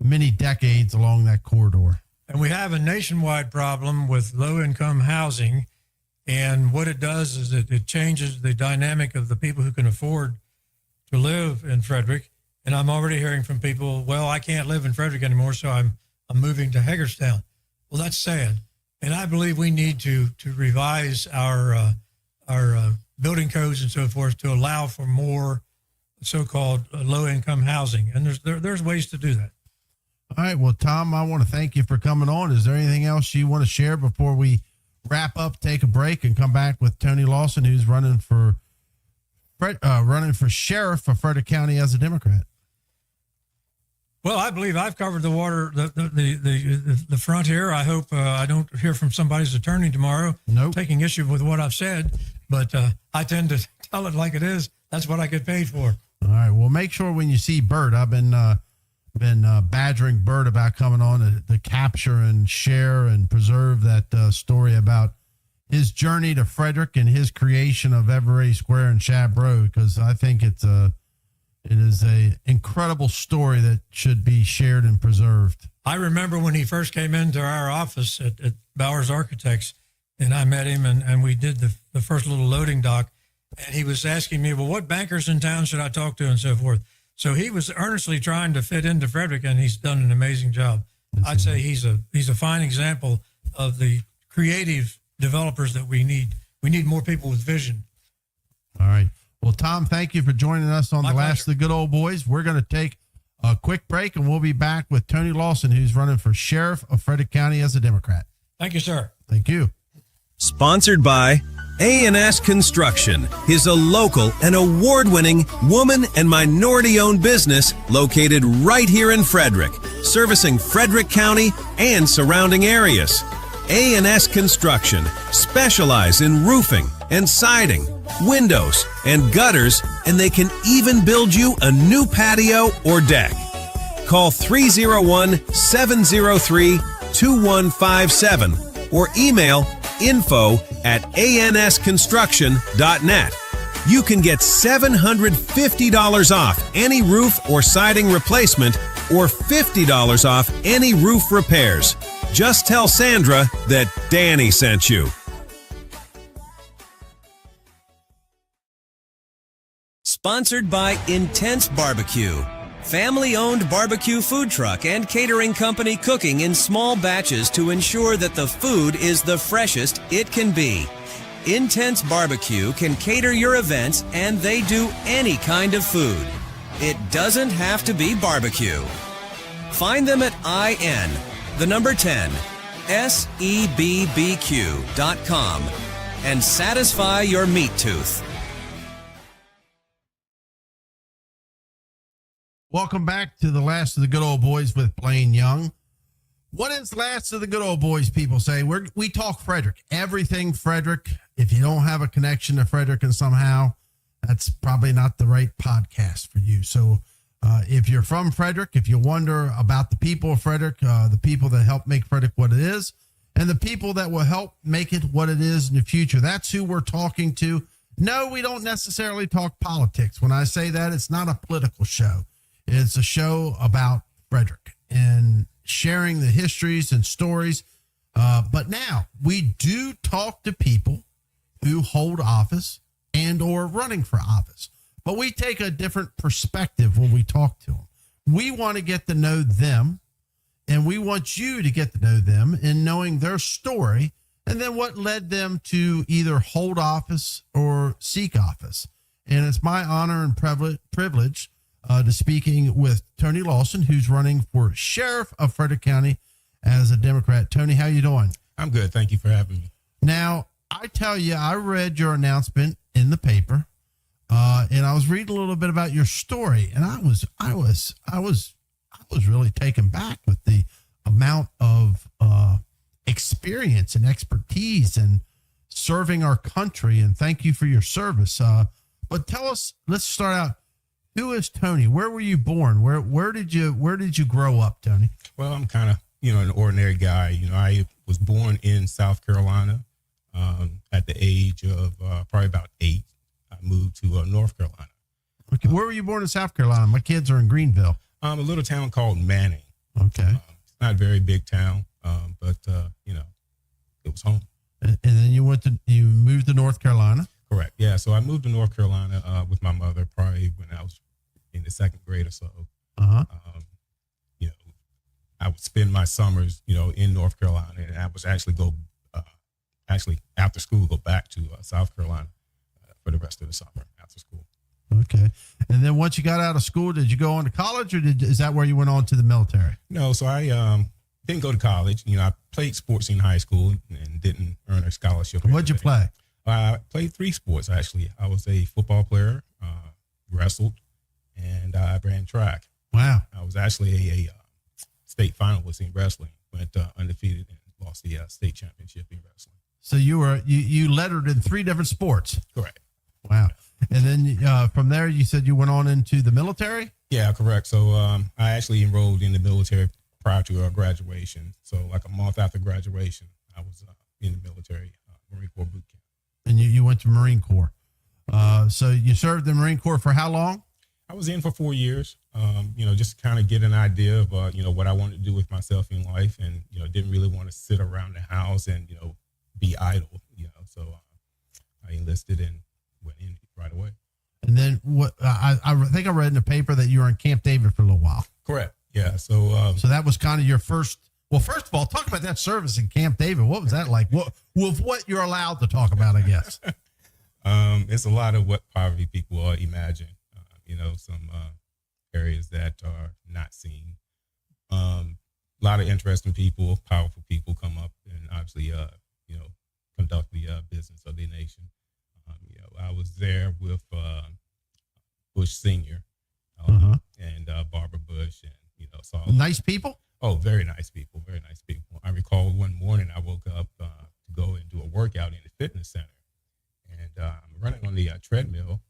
many decades along that corridor. And we have a nationwide problem with low-income housing, and what it does is it changes the dynamic of the people who can afford to live in Frederick. And I'm already hearing from people, well, I can't live in Frederick anymore, so I'm moving to Hagerstown. Well, that's sad. And I believe we need to revise our building codes and so forth to allow for more so-called low-income housing. And there's ways to do that. All right. Well, Tom, I want to thank you for coming on. Is there anything else you want to share before we wrap up, take a break, and come back with Tony Lawson, who's running for sheriff for Frederick County as a Democrat? Well, I believe I've covered the front here. I hope I don't hear from somebody's attorney tomorrow taking issue with what I've said, but I tend to tell it like it is. That's what I get paid for. All right. Well, make sure when you see Bert, I've been badgering Bert about coming on to capture and share and preserve that story about his journey to Frederick and his creation of Everett Square and Shab Road, because I think it is a incredible story that should be shared and preserved. I remember when he first came into our office at Bowers Architects, and I met him, and we did the first little loading dock, and he was asking me, well, what bankers in town should I talk to and so forth. So he was earnestly trying to fit into Frederick, and he's done an amazing job. I'd say he's a fine example of the creative developers that we need. We need more people with vision. All right. Well, Tom, thank you for joining us on My the Last of the Good Old Boys. We're going to take a quick break, and we'll be back with Tony Lawson, who's running for sheriff of Frederick County as a Democrat. Thank you, sir. Thank you. Sponsored by A&S Construction is a local and award-winning woman and minority-owned business located right here in Frederick, servicing Frederick County and surrounding areas. A&S Construction specialize in roofing and siding, windows and gutters, and they can even build you a new patio or deck. Call 301-703-2157 or email info@ansconstruction.net. You can get $750 off any roof or siding replacement or $50 off any roof repairs. Just tell Sandra that Danny sent you. Sponsored by Intense Barbecue, family-owned barbecue food truck and catering company cooking in small batches to ensure that the food is the freshest it can be. Intense Barbecue can cater your events, and they do any kind of food. It doesn't have to be barbecue. Find them at SEBBQ.com and satisfy your meat tooth. Welcome back to the Last of the Good Old Boys with Blaine Young. What is Last of the Good Old Boys, people say? We talk Frederick, everything Frederick. If you don't have a connection to Frederick and somehow, that's probably not the right podcast for you. So if you're from Frederick, if you wonder about the people of Frederick, the people that help make Frederick what it is, and the people that will help make it what it is in the future, that's who we're talking to. No, we don't necessarily talk politics. When I say that, it's not a political show. It's a show about Frederick and sharing the histories and stories. But now we do talk to people who hold office and or running for office. But we take a different perspective when we talk to them. We want to get to know them, and we want you to get to know them in knowing their story and then what led them to either hold office or seek office. And it's my honor and privilege to speaking with Tony Lawson, who's running for sheriff of Frederick County as a Democrat. Tony, how you doing? I'm good. Thank you for having me. Now, I tell you, I read your announcement in the paper, and I was reading a little bit about your story, and I was really taken back with the amount of experience and expertise and serving our country. And thank you for your service. But tell us, let's start out. Who is Tony? Where were you born? Where did you grow up, Tony? Well, I'm kind of, an ordinary guy. I was born in South Carolina at the age of probably about 8. I moved to North Carolina. Okay. Where were you born in South Carolina? My kids are in Greenville. A little town called Manning. Okay. It's not a very big town, but it was home. And then you moved to North Carolina? Correct. Yeah. So I moved to North Carolina with my mother probably when I was in the 2nd grade or so. Uh-huh. I would spend my summers, in North Carolina, and I was actually after school, go back to South Carolina for the rest of the summer after school. Okay. And then once you got out of school, did you go on to college, or is that where you went on to the military? No. So I didn't go to college. I played sports in high school and didn't earn a scholarship. What'd you play? I played 3 sports, actually. I was a football player, wrestled, and I ran track. Wow. I was actually a state finalist in wrestling, went undefeated and lost the state championship in wrestling. So you lettered in 3 different sports. Correct. Wow. And then from there, you said you went on into the military? Yeah, correct. So I actually enrolled in the military prior to graduation. So like a month after graduation, I was in the military, Marine Corps boot camp. And you went to Marine Corps. So you served the Marine Corps for how long? I was in for 4 years, just kind of get an idea of, what I wanted to do with myself in life, and, didn't really want to sit around the house and, be idle, so I enlisted and went in right away. And then what, I think I read in the paper that you were in Camp David for a little while. Correct. Yeah. So that was kind of your first, well, first of all, talk about that service in Camp David. What was that like? What you're allowed to talk about, I guess. It's a lot of what poverty people imagine. Some areas that are not seen. A lot of interesting people, powerful people come up and obviously, conduct the business of the nation. I was there with Bush Sr. And Barbara Bush, and saw nice people. Oh, very nice people, very nice people. I recall one morning I woke up to go and do a workout in the fitness center, and I'm running on the treadmill,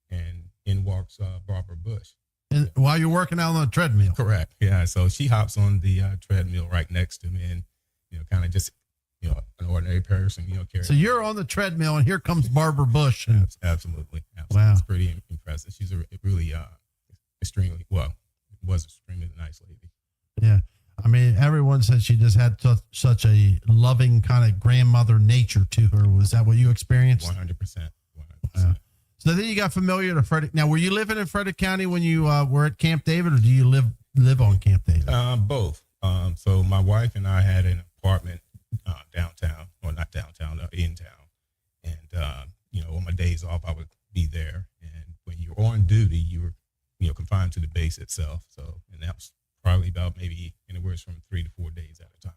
and in walks Barbara Bush. And while you're working out on the treadmill? Correct. Yeah. So she hops on the treadmill right next to me, and kind of just an ordinary person, carries. So you're on the treadmill, and here comes Barbara Bush. And absolutely. Wow. It's pretty impressive. She's a really was extremely nice lady. Yeah. I mean, everyone said she just had such a loving kind of grandmother nature to her. Was that what you experienced? 100%. Wow. So then you got familiar to Frederick. Now, were you living in Frederick County when you were at Camp David, or do you live on Camp David? Both. So my wife and I had an apartment downtown, or not downtown, in town. And, on my days off, I would be there. And when you're on duty, you were, confined to the base itself. So, and that was probably about maybe anywhere from 3 to 4 days at a time.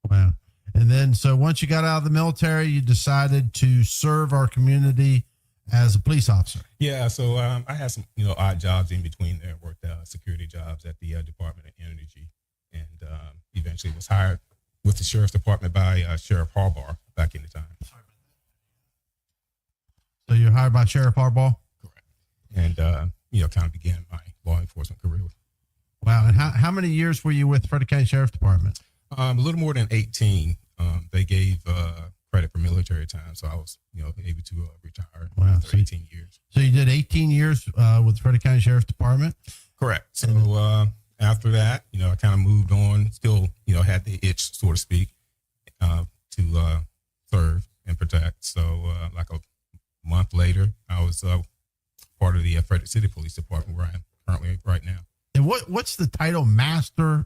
Wow. And then And so once you got out of the military, you decided to serve our community as a police officer. Yeah, so I had some, odd jobs in between there. Worked security jobs at the Department of Energy, and eventually was hired with the Sheriff's Department by Sheriff Harbaugh back in the time. So you're hired by Sheriff Harbaugh? Correct. And, kind of began my law enforcement career. Wow. And how many years were you with Frederick County Sheriff's Department? A little more than 18. They gave credit for military time, so I was, able to retire after 18 years. So you did 18 years with Frederick County Sheriff's Department? Correct. So after that, I kind of moved on, still, had the itch, so to speak, to serve and protect. So like a month later, I was part of the Frederick City Police Department, where I am currently right now. And what's the title? Master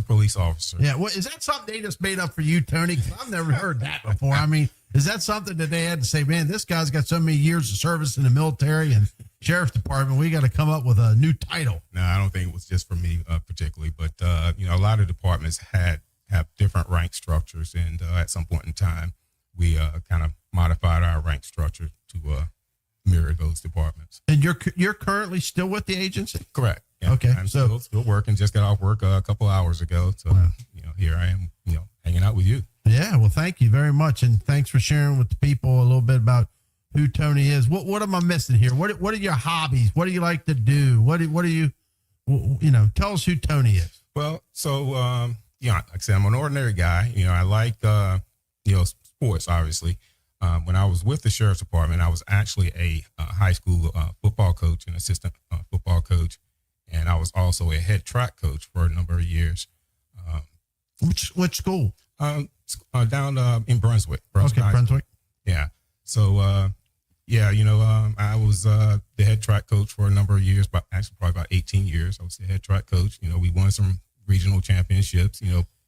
Police Officer. Yeah. What is that something they just made up for you, Tony? 'Cause I've never heard that before. I mean, is that something that they had to say, man, this guy's got so many years of service in the military and Sheriff's Department, we got to come up with a new title? No, I don't think it was just for me particularly, but a lot of departments have different rank structures, and at some point in time, we kind of modified our rank structure to mirror those departments. And you're currently still with the agency? Correct. Yeah, okay. I'm still working. Just got off work a couple hours ago. So, wow. Here I am, hanging out with you. Yeah. Well, thank you very much. And thanks for sharing with the people a little bit about who Tony is. What am I missing here? What are your hobbies? What do you like to do? What do you tell us who Tony is. Well, so, like I said, I'm an ordinary guy. I like, sports, obviously. When I was with the Sheriff's Department, I was actually a high school football coach and assistant football coach. And I was also a head track coach for a number of years. Which school? Down in Brunswick. Okay, Brunswick. Yeah. So, I was the head track coach for a number of years, but actually probably about 18 years. I was the head track coach. We won some regional championships,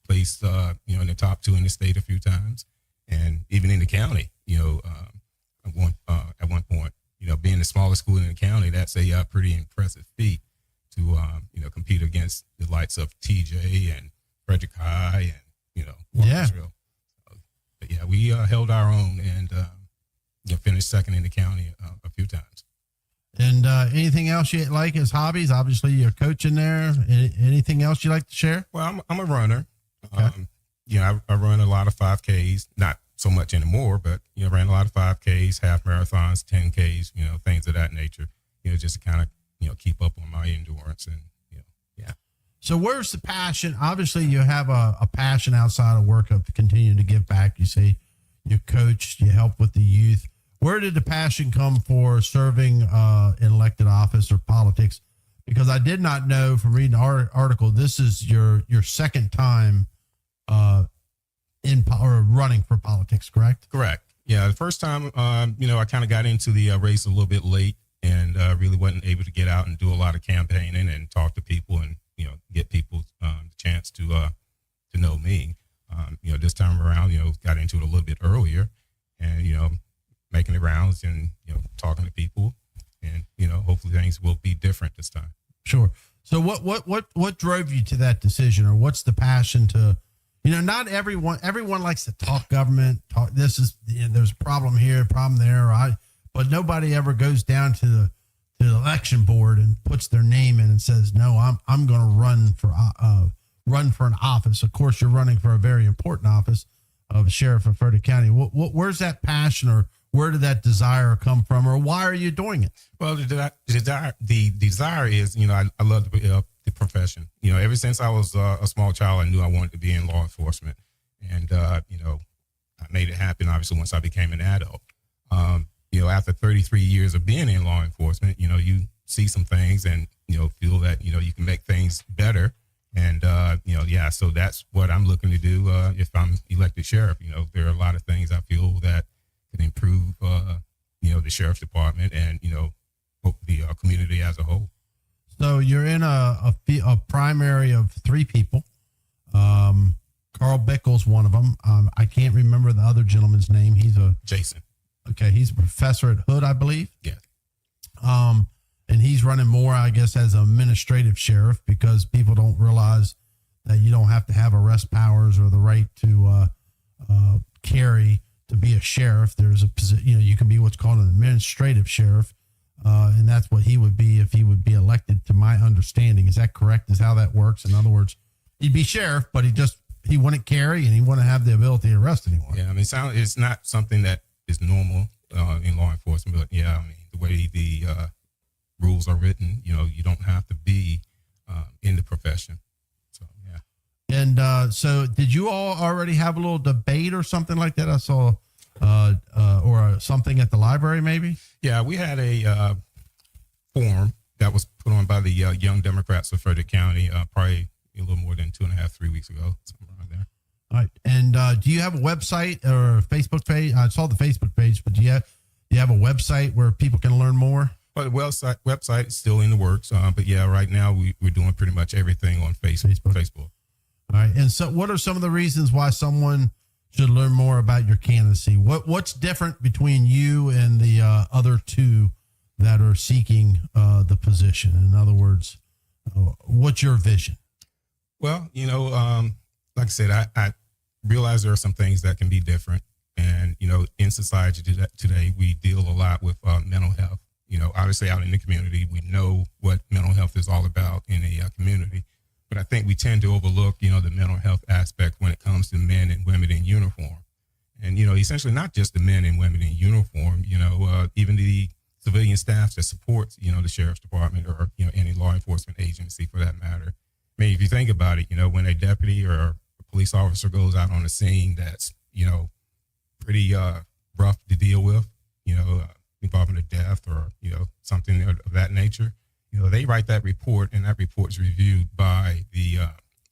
placed, in the top 2 in the state a few times. And even in the county, at one point, being the smallest school in the county, that's a pretty impressive feat to, compete against the likes of TJ and Frederick High and, Walkersville. But yeah, we held our own and, finished second in the county a few times. And anything else you like as hobbies? Obviously, you're coaching there. Anything else you like to share? Well, I'm a runner. Okay. I run a lot of 5Ks, not so much anymore, but, ran a lot of 5Ks, half marathons, 10Ks, things of that nature, just to kind of, keep up on my endurance and, yeah. So where's the passion? Obviously, you have a passion outside of work of continuing to give back. You say you coach, you help with the youth. Where did the passion come for serving in elected office or politics? Because I did not know from reading our article, this is your second time running for politics, correct? Correct. Yeah. The first time, I kind of got into the race a little bit late and really wasn't able to get out and do a lot of campaigning and talk to people and, get people the chance to know me. This time around, got into it a little bit earlier and, making the rounds and, talking to people and, hopefully things will be different this time. Sure. So what drove you to that decision, or what's the passion to, not everyone likes to talk government, this is, there's a problem here, problem there, but nobody ever goes down to the election board and puts their name in and says, no, I'm going to run for an office. Of course, you're running for a very important office of sheriff of Frederick County. Where's that passion, or where did that desire come from, or why are you doing it? Well, the desire is, I love the profession. Ever since I was a small child, I knew I wanted to be in law enforcement. And, I made it happen, obviously, once I became an adult. After 33 years of being in law enforcement, you see some things and, feel that, you can make things better. And, so that's what I'm looking to do if I'm elected sheriff. There are a lot of things I feel that can improve, the sheriff's department and, the community as a whole. So you're in a primary of 3 people. Carl Bickle's one of them. I can't remember the other gentleman's name. He's Jason. Okay. He's a professor at Hood, I believe. Yeah. And he's running more, I guess, as an administrative sheriff, because people don't realize that you don't have to have arrest powers or the right to carry to be a sheriff. There's a position, you can be what's called an administrative sheriff. And that's what he would be if he would be elected, to my understanding. Is that correct? Is how that works? In other words, he'd be sheriff, but he wouldn't carry, and he wouldn't have the ability to arrest anyone. Yeah, I mean, it's not something that is normal in law enforcement, but yeah, I mean, the way the rules are written, you don't have to be in the profession. So, yeah. And so did you all already have a little debate or something like that? I saw, or something at the library maybe? Yeah, we had a forum that was put on by the Young Democrats of Frederick County, probably a little more than 2.5, 3 weeks ago, somewhere around there. All right. And do you have a website or a Facebook page? I saw the Facebook page, but do you have a website where people can learn more? Well, the website is still in the works, but yeah, right now we're doing pretty much everything on Facebook. All right. And so what are some of the reasons why someone should learn more about your candidacy? What's different between you and the other two that are seeking the position? In other words, what's your vision? Well, like I said, I realize there are some things that can be different. And, in society today, we deal a lot with mental health. Obviously out in the community, we know what mental health is all about in a community. But I think we tend to overlook, the mental health aspect when it comes to men and women in uniform. And, essentially not just the men and women in uniform, even the civilian staff that supports, the sheriff's department or, any law enforcement agency for that matter. I mean, if you think about it, when a deputy or a police officer goes out on a scene that's, pretty rough to deal with, involving a death or, something of that nature, they write that report, and that report's reviewed by the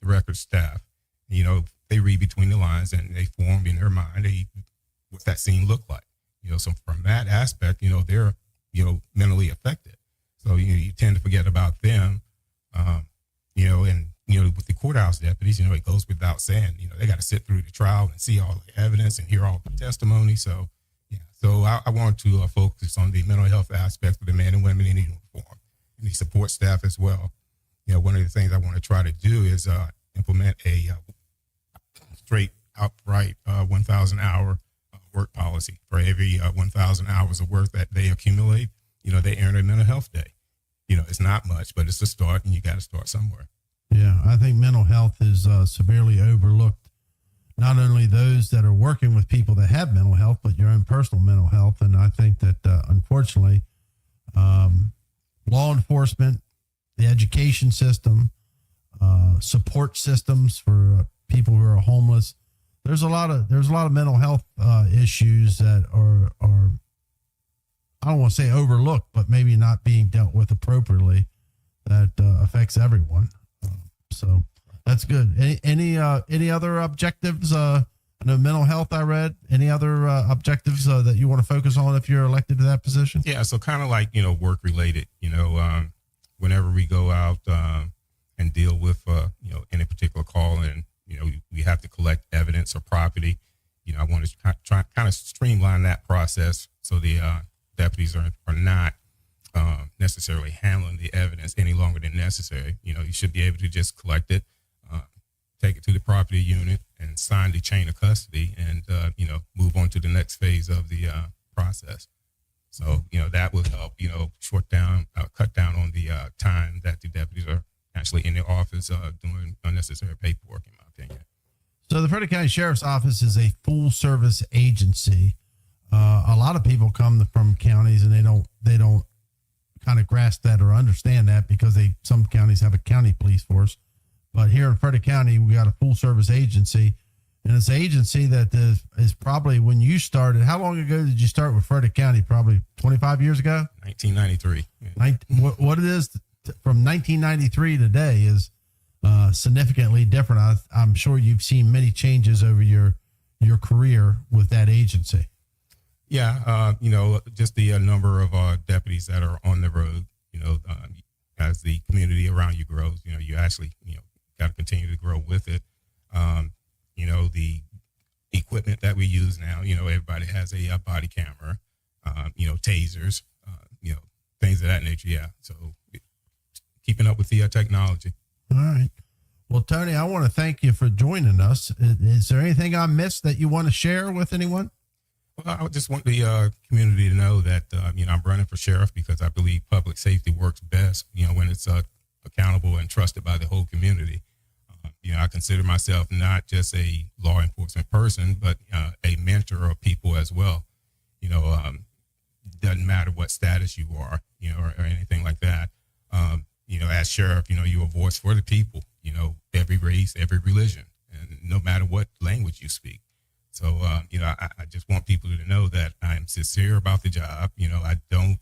record staff. They read between the lines and they form in their mind what that scene looked like. So from that aspect, they're, mentally affected. So, you tend to forget about them, and, with the courthouse deputies, it goes without saying, they got to sit through the trial and see all the evidence and hear all the testimony. So, yeah, so I want to focus on the mental health aspect of the men and women in uniform and the support staff as well. One of the things I want to try to do is implement a straight outright 1,000 hour work policy. For every 1,000 hours of work that they accumulate, they earn a mental health day. It's not much, but it's a start, and you got to start somewhere. Yeah, I think mental health is severely overlooked. Not only those that are working with people that have mental health, but your own personal mental health. And I think that, unfortunately, law enforcement, the education system, support systems for people who are homeless, there's a lot of mental health issues that are I don't want to say overlooked, but maybe not being dealt with appropriately. That affects everyone. So that's good. Any other objectives? I know mental health. I read any other objectives that you want to focus on if you're elected to that position? Yeah, so kind of like work related. Whenever we go out and deal with any particular call, and we have to collect evidence or property. I want to try kind of streamline that process so the deputies are not necessarily handling the evidence any longer than necessary. You should be able to just collect it, take it to the property unit, and sign the chain of custody, and move on to the next phase of the process. So that will help cut down on the time that the deputies are actually in the office doing unnecessary paperwork, in my opinion. So the Frederick County Sheriff's Office is a full service agency. A lot of people come from counties and they don't kind of grasp that or understand that because some counties have a county police force. But here in Frederick County, we got a full service agency, and it's an agency that is probably when you started. How long ago did you start with Frederick County? Probably 25 years ago? 1993. Yeah. What it is from 1993 today is significantly different. I'm sure you've seen many changes over your career with that agency. Yeah, just the number of deputies that are on the road, as the community around you grows, you actually, got to continue to grow with it. The equipment that we use now, everybody has a body camera, tasers, things of that nature. Yeah. So keeping up with the technology. All right. Well, Tony, I want to thank you for joining us. Is there anything I missed that you want to share with anyone? Well, I just want the community to know that, I'm running for sheriff because I believe public safety works best, when it's accountable and trusted by the whole community. I consider myself not just a law enforcement person, but a mentor of people as well. Doesn't matter what status you are, or anything like that. As sheriff, you're a voice for the people, every race, every religion, and no matter what language you speak. So, I just want people to know that I'm sincere about the job. I don't,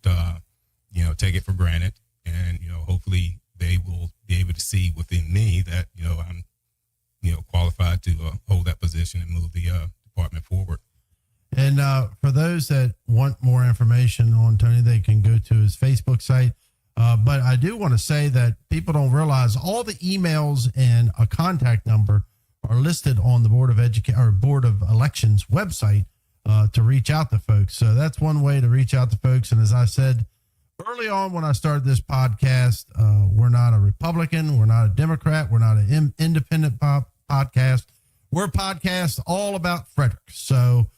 take it for granted. And, hopefully they will be able to see within me that, I'm, qualified to hold that position and move the department forward. And for those that want more information on Tony, they can go to his Facebook site. But I do want to say that people don't realize all the emails and a contact number are listed on the Board of Elections website to reach out to folks. So that's one way to reach out to folks. And as I said early on when I started this podcast, we're not a Republican, we're not a Democrat, we're not an independent podcast. We're a podcast all about Frederick. So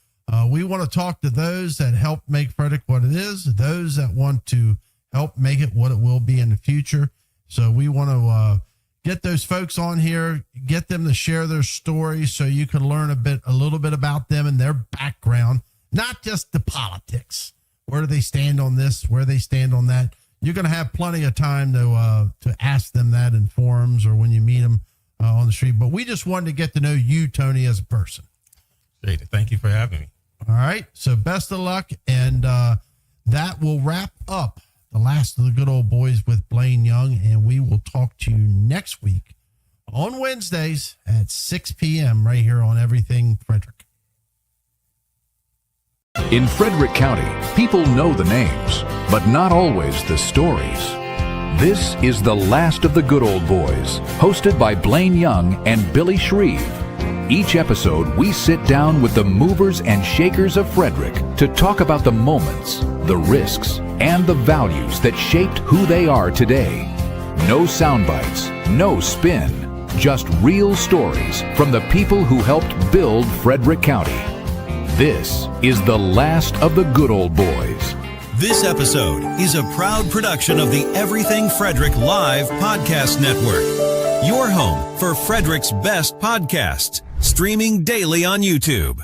we want to talk to those that help make Frederick what it is, those that want to help make it what it will be in the future. So we want to get those folks on here, get them to share their stories so you can learn a little bit about them and their background, not just the politics. Where do they stand on this? Where they stand on that? You're going to have plenty of time to ask them that in forums or when you meet them on the street. But we just wanted to get to know you, Tony, as a person. Great. Thank you for having me. All right. So best of luck. And that will wrap up the last of the good old boys with Blaine Young. And we will talk to you next week on Wednesdays at 6 p.m. right here on Everything Frederick. In Frederick County, people know the names, but not always the stories. This is The Last of the Good Old Boys, hosted by Blaine Young and Billy Shreve. Each episode, we sit down with the movers and shakers of Frederick to talk about the moments, the risks, and the values that shaped who they are today. No sound bites, no spin, just real stories from the people who helped build Frederick County. This is The Last of the Good Old Boys. This episode is a proud production of the Everything Frederick Live Podcast Network. Your home for Frederick's best podcasts, streaming daily on YouTube.